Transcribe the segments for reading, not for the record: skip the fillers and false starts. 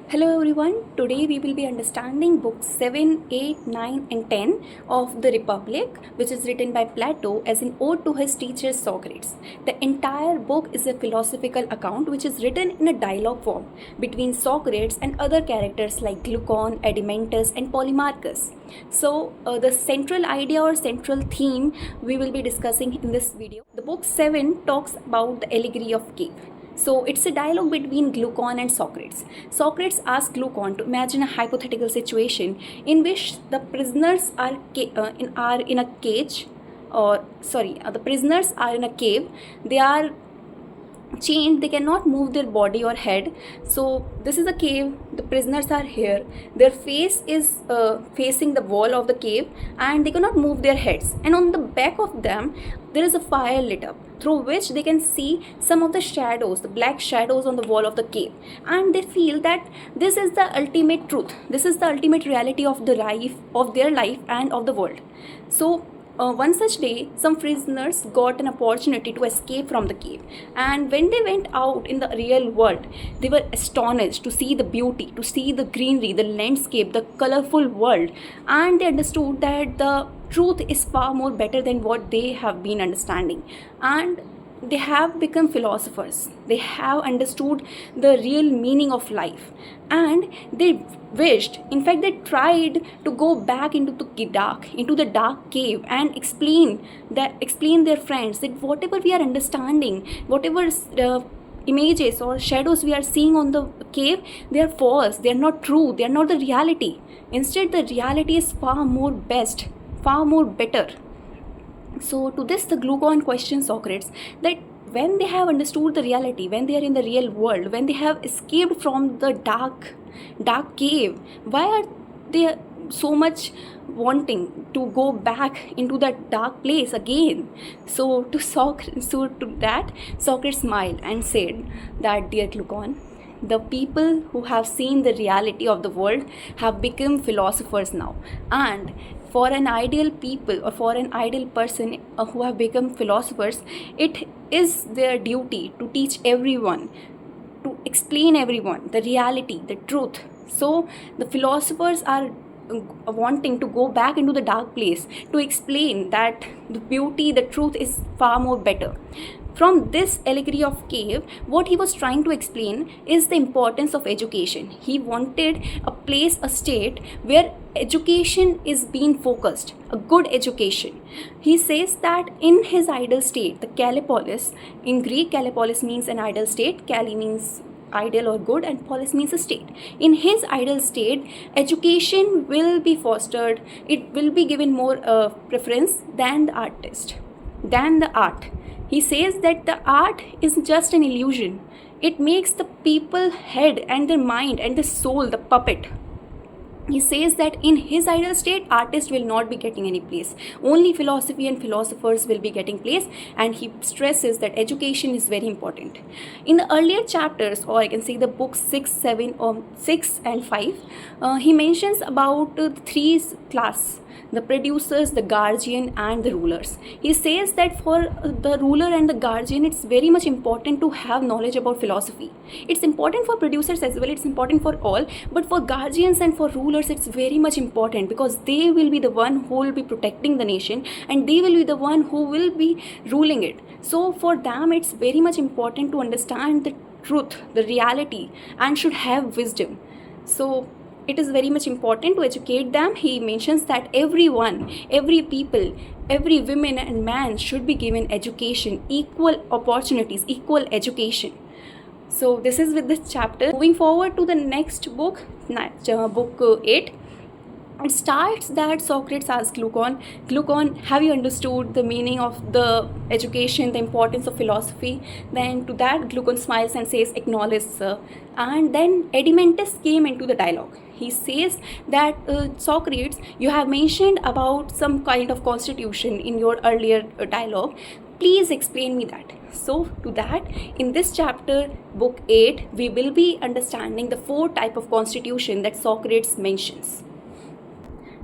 Hello everyone, today we will be understanding books 7, 8, 9 and 10 of the Republic, which is written by Plato as an ode to his teacher Socrates. The entire book is a philosophical account which is written in a dialogue form between Socrates and other characters like Glucon, Adimantus and Polemarchus. So the central idea or central theme we will be discussing in this video. The book 7 talks about the allegory of cave. So it's a dialogue between Glucon and Socrates. Socrates asks Glucon to imagine a hypothetical situation in which the prisoners are in a cage, the prisoners are in a cave. They are chained, they cannot move their body or head. So this is a cave, the prisoners are here, their face is facing the wall of the cave and they cannot move their heads, and on the back of them there is a fire lit up through which they can see some of the shadows, the black shadows on the wall of the cave, and they feel that this is the ultimate truth, this is the ultimate reality of the life, of their life and of the world. So one such day, some prisoners got an opportunity to escape from the cave, and when they went out in the real world, they were astonished to see the beauty, to see the greenery, the landscape, the colorful world, and they understood that the truth is far more better than what they have been understanding, and they have become philosophers. They have understood the real meaning of life, and they wished, in fact they tried to go back into the dark cave and explain their friends that whatever we are understanding, whatever images or shadows we are seeing on the cave, they are false, they are not true, they are not the reality. Instead the reality is far more best, far more better. So to this the Glucon questions Socrates that when they have understood the reality, when they are in the real world, when they have escaped from the dark cave, why are they so much wanting to go back into that dark place again? So to that Socrates smiled and said that, dear Glucon, the people who have seen the reality of the world have become philosophers now, and for an ideal people or for an ideal person who have become philosophers, it is their duty to teach everyone, to explain everyone the reality, the truth. So the philosophers are wanting to go back into the dark place to explain that the beauty, the truth is far more better. From this allegory of cave, what he was trying to explain is the importance of education. He wanted a place, a state where education is being focused, a good education. He says that in his ideal state, the Kalipolis, in Greek Kalipolis means an ideal state, Kali means ideal or good, and polis means a state. In his ideal state, education will be fostered, it will be given more preference than the art. He says that the art is just an illusion. It makes the people head and their mind and the soul the puppet. He says that in his ideal state, artists will not be getting any place. Only philosophy and philosophers will be getting place, and he stresses that education is very important. In the earlier chapters, or I can say the books 6, 7, or 6 and 5, he mentions about three class: the producers, the guardian and the rulers. He says that for the ruler and the guardian, it's very much important to have knowledge about philosophy. It's important for producers as well, it's important for all, but for guardians and for rulers it's very much important because they will be the one who will be protecting the nation and they will be the one who will be ruling it. So for them it's very much important to understand the truth, the reality, and should have wisdom. So it is very much important to educate them. He mentions that everyone, every people, every woman and man should be given education, equal opportunities, equal education. So this is with this chapter. Moving forward to the next book, book 8. It starts that Socrates asks Glucon, have you understood the meaning of the education, the importance of philosophy? Then to that Glucon smiles and says, acknowledge, sir. And then Adimantus came into the dialogue. He says that Socrates, you have mentioned about some kind of constitution in your earlier dialogue. Please explain me that. So to that, in this chapter, book 8, we will be understanding the 4 types of constitution that Socrates mentions.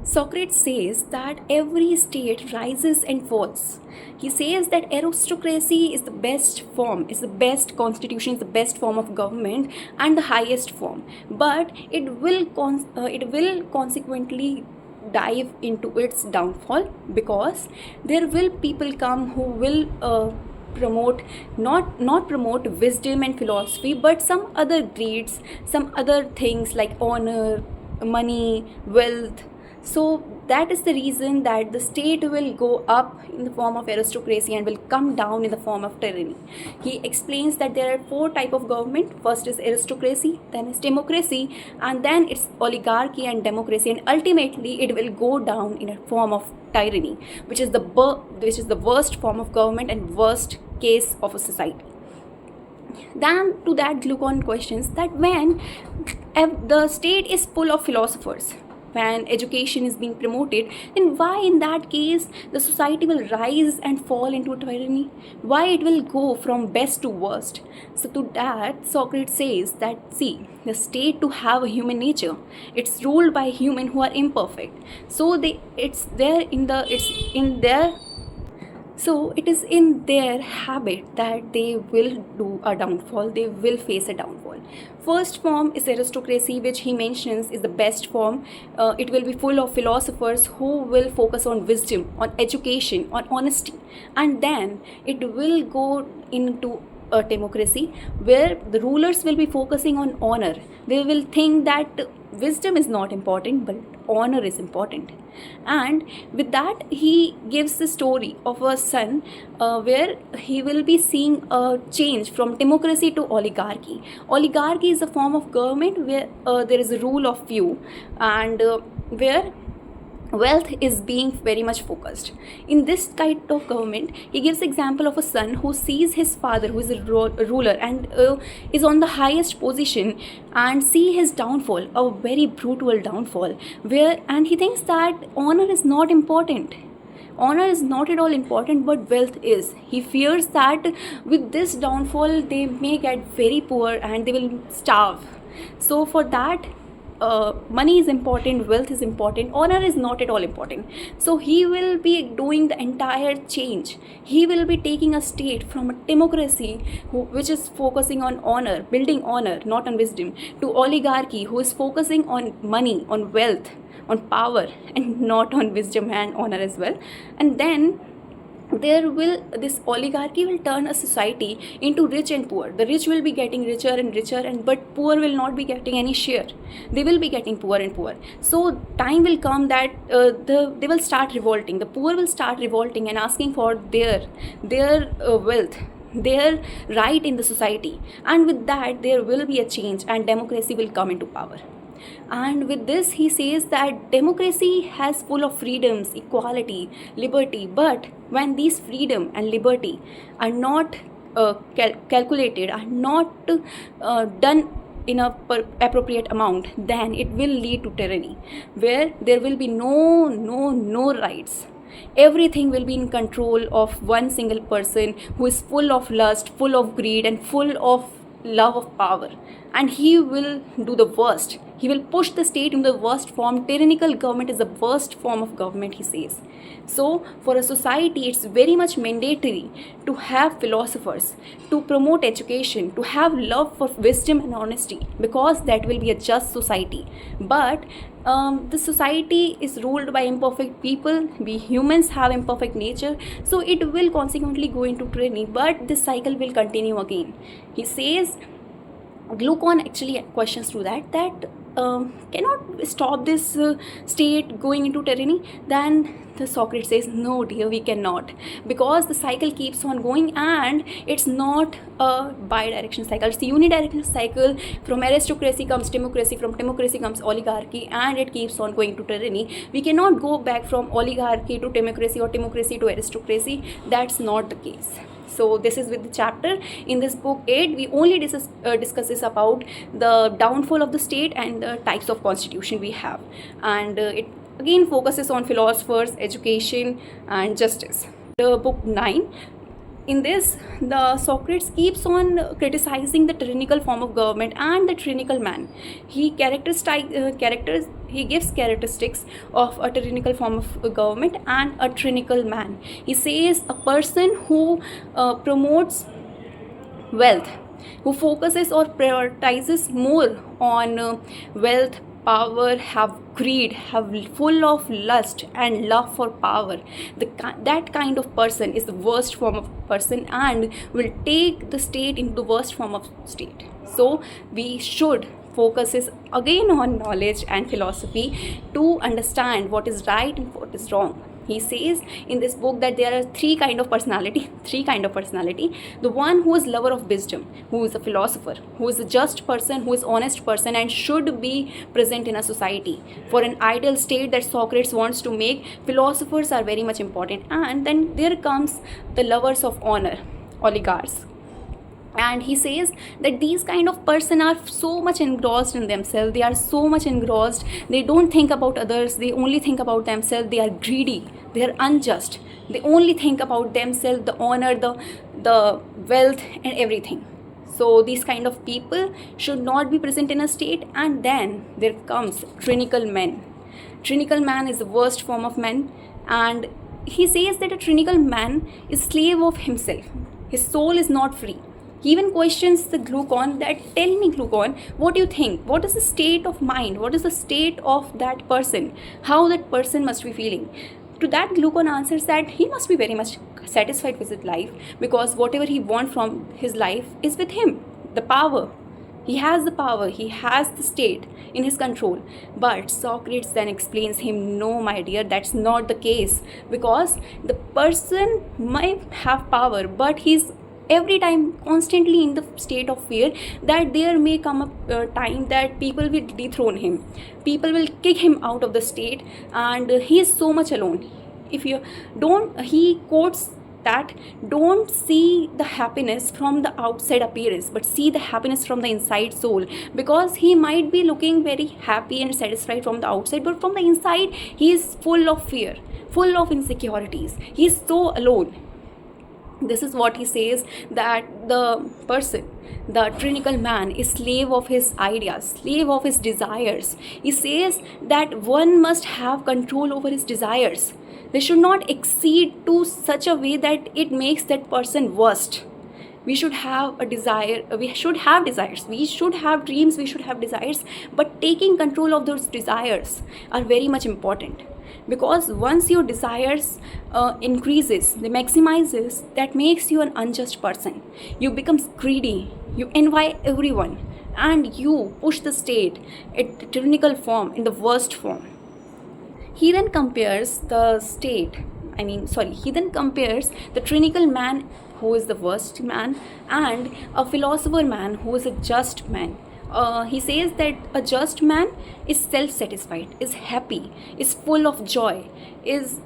Socrates says that every state rises and falls. He says that aristocracy is the best form, is the best constitution, is the best form of government and the highest form. But it will consequently dive into its downfall, because there will people come who will promote not promote wisdom and philosophy, but some other greeds, some other things like honor, money, wealth. So that is the reason that the state will go up in the form of aristocracy and will come down in the form of tyranny. He explains that there are four types of government. First is aristocracy, then is democracy, and then it's oligarchy and democracy, and ultimately it will go down in a form of tyranny, which is the worst form of government and worst case of a society. Then to that Glucon questions that when the state is full of philosophers, when education is being promoted, then why in that case the society will rise and fall into tyranny? Why it will go from best to worst? So to that Socrates says that, see, the state to have a human nature, it's ruled by human who are imperfect. So it is in their habit that they will do a downfall, they will face a downfall. First form is aristocracy, which he mentions is the best form. It will be full of philosophers who will focus on wisdom, on education, on honesty. And then it will go into a democracy where the rulers will be focusing on honor. They will think that wisdom is not important, but honor is important. And with that, he gives the story of a son where he will be seeing a change from democracy to oligarchy. Oligarchy is a form of government where there is a rule of few, and where wealth is being very much focused. In this kind of government, he gives example of a son who sees his father, who is a ruler and is on the highest position, and see his downfall, a very brutal downfall, and he thinks that honor is not important. Honor is not at all important, but wealth is. He fears that with this downfall they may get very poor and they will starve. So for that, money is important, wealth is important, honor is not at all important. So he will be doing the entire change. He will be taking a state from a democracy which is focusing on honor, building honor, not on wisdom, to oligarchy who is focusing on money, on wealth, on power, and not on wisdom and honor as well. And then this oligarchy will turn a society into rich and poor. The rich will be getting richer and richer, and but poor will not be getting any share. They will be getting poor and poor. So time will come that they will start revolting. The poor will start revolting and asking for their wealth, their right in the society. And with that, there will be a change and democracy will come into power. And with this, he says that democracy has full of freedoms, equality, liberty, but when these freedom and liberty are not calculated, are not done in a appropriate amount, then it will lead to tyranny, where there will be no rights. Everything will be in control of one single person who is full of lust, full of greed, and full of love of power. And he will do the worst. He will push the state in the worst form. Tyrannical government is the worst form of government, he says. So for a society, it's very much mandatory to have philosophers, to promote education, to have love for wisdom and honesty, because that will be a just society. But the society is ruled by imperfect people. We humans have imperfect nature, so it will consequently go into tyranny, but this cycle will continue again. He says, Glucon actually questions to that cannot stop this state going into tyranny. Then the Socrates says, no dear, we cannot, because the cycle keeps on going, and it's not a bi-directional cycle, it's a unidirectional cycle. From aristocracy comes democracy, from democracy comes oligarchy, and it keeps on going to tyranny. We cannot go back from oligarchy to democracy or democracy to aristocracy. That's not the case. So this is with the chapter. In this book 8, we only discusses about the downfall of the state and the types of constitution we have, and it again focuses on philosophers, education, and justice. The book 9 In this, the Socrates keeps on criticizing the tyrannical form of government and the tyrannical man. He gives characteristics of a tyrannical form of government and a tyrannical man. He says a person who promotes wealth, who focuses or prioritizes more on wealth, power, have greed, have full of lust and love for power, that kind of person is the worst form of person and will take the state into the worst form of state. So we should focuses again on knowledge and philosophy to understand what is right and what is wrong. He says in this book that there are three kind of personality. The one who is lover of wisdom, who is a philosopher, who is a just person, who is honest person and should be present in a society. For an ideal state that Socrates wants to make, philosophers are very much important. And then there comes the lovers of honor, oligarchs. And he says that these kind of person are so much engrossed in themselves, they are so much engrossed, they don't think about others, they only think about themselves, they are greedy, they are unjust, they only think about themselves, the honor, the wealth and everything. So these kind of people should not be present in a state. And then there comes tyrannical man. Tyrannical man is the worst form of man, and he says that a tyrannical man is slave of himself, his soul is not free. He even questions the glucon that, tell me glucon, what do you think? What is the state of mind? What is the state of that person? How that person must be feeling? To that, glucon answers that he must be very much satisfied with his life, because whatever he wants from his life is with him. The power. He has the power, he has the state in his control. But Socrates then explains him, no, my dear, that's not the case. Because the person might have power, but he's every time constantly in the state of fear that there may come a time that people will dethrone him, people will kick him out of the state, and he is so much alone. If you don't, he quotes that, don't see the happiness from the outside appearance, but see the happiness from the inside soul. Because he might be looking very happy and satisfied from the outside, but from the inside he is full of fear, full of insecurities, he is so alone. This is what he says, that the person, the tyrannical man, is slave of his ideas, slave of his desires. He says that one must have control over his desires. They should not exceed to such a way that it makes that person worst. We should have a desire, we should have desires, we should have dreams, we should have desires, but taking control of those desires are very much important. Because once your desires increases, they maximizes, that makes you an unjust person. You become greedy, you envy everyone, and you push the state at tyrannical form, in the worst form. He then compares the tyrannical man, who is the worst man, and a philosopher man, who is a just man. He says that a just man is self-satisfied, is happy, is full of joy, is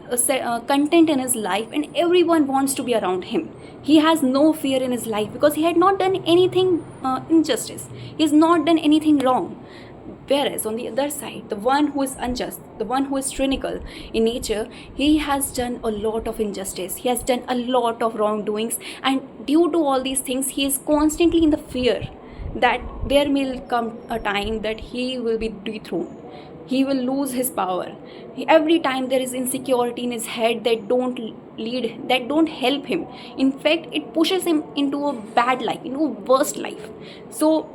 content in his life, and everyone wants to be around him. He has no fear in his life because he had not done anything injustice. He has not done anything wrong. Whereas on the other side, the one who is unjust, the one who is tyrannical in nature, he has done a lot of injustice, he has done a lot of wrongdoings, and due to all these things, he is constantly in the fear that there will come a time that he will be dethroned, he will lose his power. Every time there is insecurity in his head that don't help him. In fact, it pushes him into a bad life, into a worst life. So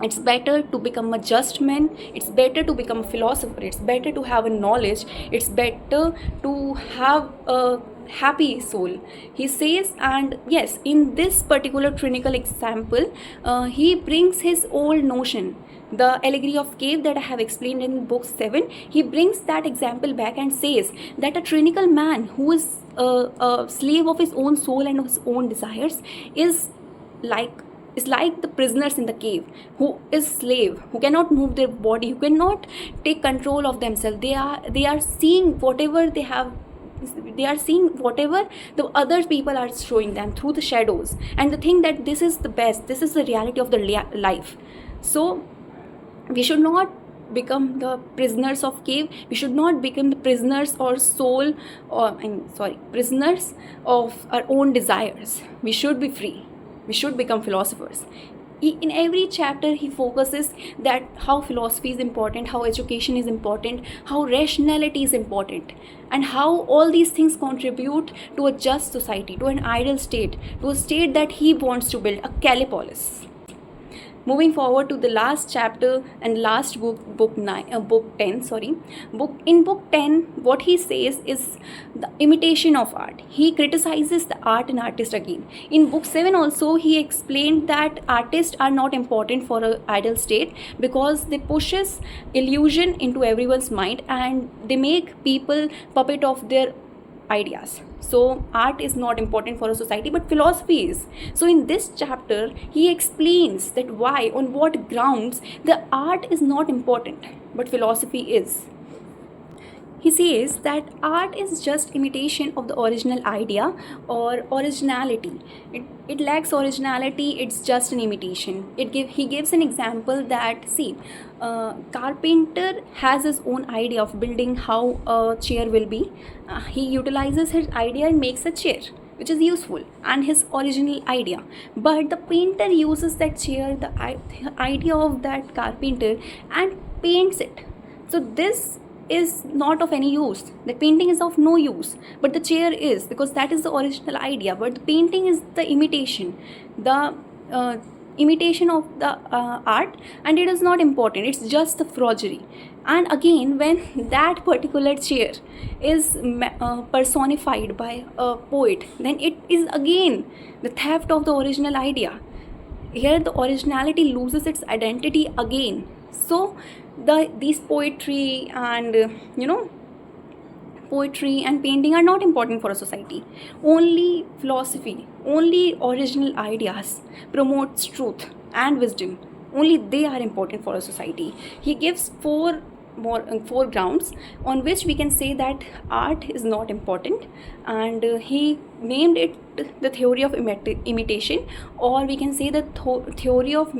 it's better to become a just man, it's better to become a philosopher, it's better to have a knowledge, it's better to have a happy soul, he says. And yes, in this particular tyrannical example, he brings his old notion, the allegory of cave that I have explained in book 7. He brings that example back and says that a tyrannical man who is a slave of his own soul and of his own desires is like the prisoners in the cave, who is slave, who cannot move their body, who cannot take control of themselves. They are seeing whatever they have, they are seeing whatever the other people are showing them through the shadows, and they think that this is the best, this is the reality of the life. So we should not become the prisoners of cave. We should not become the prisoners or soul, or prisoners of our own desires. We should be free. We should become philosophers. In every chapter he focuses that how philosophy is important, how education is important, how rationality is important, and how all these things contribute to a just society, to an ideal state, to a state that he wants to build, a Callipolis. Moving forward to the last chapter and last book 10. Book 10, what he says is the imitation of art. He criticizes the art and artist again. In book 7 also, he explained that artists are not important for an ideal state because they pushes illusion into everyone's mind and they make people puppet of their ideas. So art is not important for a society, but philosophy is. So in this chapter he explains that why, on what grounds the art is not important but philosophy is. He says that art is just imitation of the original idea or originality. It lacks originality, it's just an imitation. He gives an example that, see, carpenter has his own idea of building how a chair will be. He utilizes his idea and makes a chair which is useful and his original idea, but the painter uses that chair, the idea of that carpenter, and paints it. So this is not of any use. The painting is of no use, but the chair is, because that is the original idea, but the painting is the imitation, the imitation of the art, and it is not important, it's just the forgery. And again, when that particular chair is personified by a poet, then it is again the theft of the original idea. Here the originality loses its identity again. So these poetry and poetry and painting are not important for a society. Only philosophy, only original ideas promotes truth and wisdom. Only they are important for a society. He gives four grounds on which we can say that art is not important, and he named it the theory of imitation, or we can say the theory of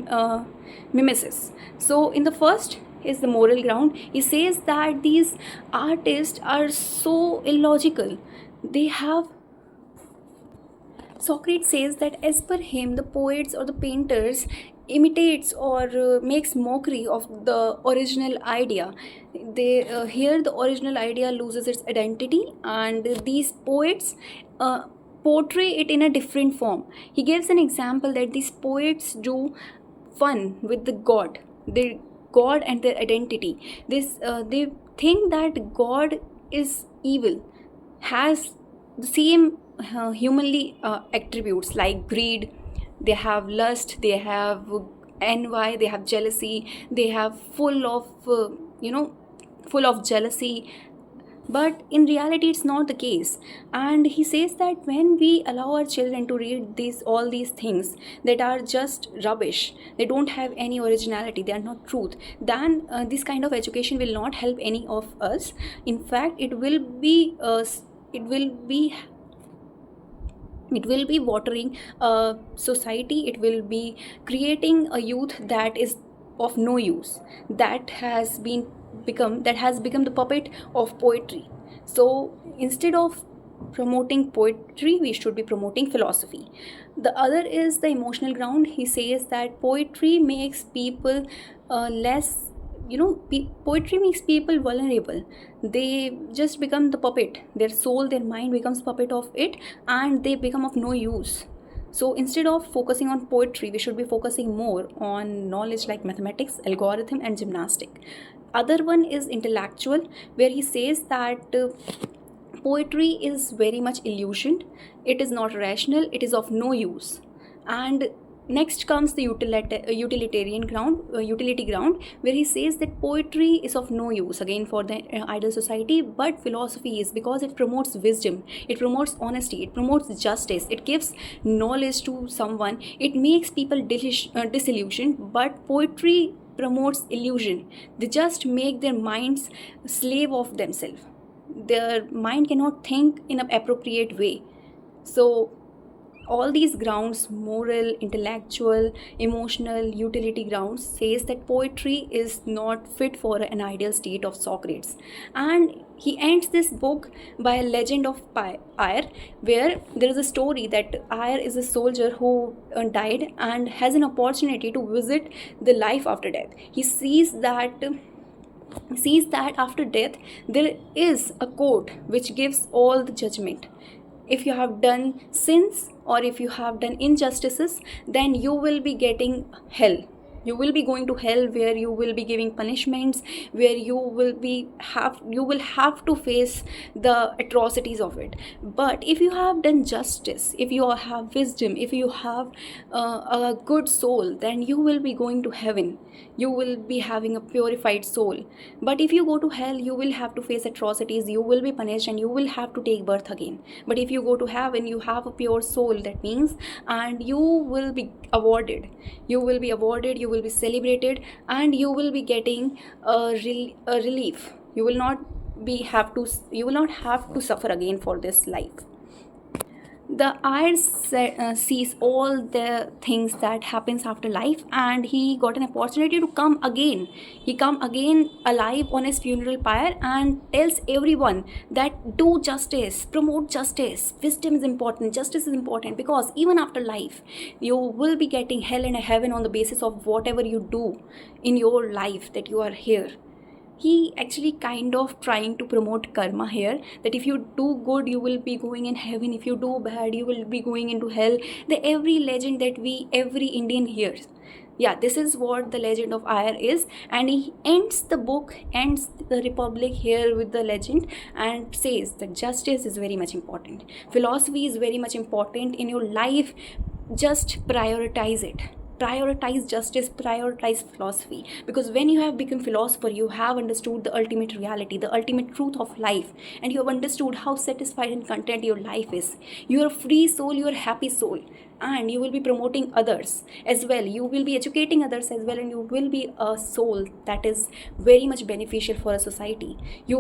mimesis. So in the first is the moral ground. He says that these artists are so illogical. Socrates says that as per him, the poets or the painters imitates or makes mockery of the original idea. Here the original idea loses its identity, and these poets portray it in a different form. He gives an example that these poets do fun with the god, their god and their identity. They think that God is evil, has the same humanly attributes like greed. They have lust, they have envy, they have jealousy, they have full of jealousy. But in reality it's not the case. And he says that when we allow our children to read all these things that are just rubbish, they don't have any originality, they are not truth, then this kind of education will not help any of us. In fact, it will be watering a society. It will be creating a youth that is of no use, that has become the puppet of poetry. So instead of promoting poetry, we should be promoting philosophy. The other is the emotional ground. He says that poetry makes people poetry makes people vulnerable. They just become the puppet. Their soul, their mind becomes puppet of it, and they become of no use. So instead of focusing on poetry, we should be focusing more on knowledge like mathematics, algorithm, and gymnastic. Other one is intellectual, where he says that poetry is very much illusioned. It is not rational. It is of no use. And next comes the utility ground, where he says that poetry is of no use again for the ideal society, but philosophy is, because it promotes wisdom, it promotes honesty, it promotes justice, it gives knowledge to someone, it makes people disillusioned. But poetry promotes illusion. They just make their minds slave of themselves. Their mind cannot think in an appropriate way. So all these grounds, moral, intellectual, emotional, utility grounds, says that poetry is not fit for an ideal state of Socrates. And he ends this book by a legend of Ayr, where there is a story that Ayr is a soldier who died and has an opportunity to visit the life after death. He sees that after death there is a court which gives all the judgment. If you have done sins or if you have done injustices, then you will be getting hell. You will be going to hell, where you will be giving punishments, where you will have to face the atrocities of it. But if you have done justice, if you have wisdom, if you have a good soul, then you will be going to heaven. You will be having a purified soul. But if you go to hell, you will have to face atrocities, you will be punished, and you will have to take birth again. But if you go to heaven, you have a pure soul, that means, and you will be awarded. You will be celebrated, and you will be getting a relief. You will not have to suffer again for this life. The Ayr sees all the things that happens after life, and he got an opportunity to come again. He come again alive on his funeral pyre and tells everyone that do justice, promote justice. Wisdom is important, justice is important, because even after life, you will be getting hell and heaven on the basis of whatever you do in your life that you are here. He actually kind of trying to promote karma here, that if you do good, you will be going in heaven. If you do bad, you will be going into hell. Every legend that every Indian hears. Yeah, this is what the legend of Ayr is. And he ends the Republic here with the legend and says that justice is very much important. Philosophy is very much important in your life. Just prioritize it. Prioritize justice, prioritize philosophy, because when you have become philosopher, you have understood the ultimate reality, the ultimate truth of life, and you have understood how satisfied and content your life is. You are a free soul, you are a happy soul, and you will be promoting others as well. You will be educating others as well, and you will be a soul that is very much beneficial for a society. You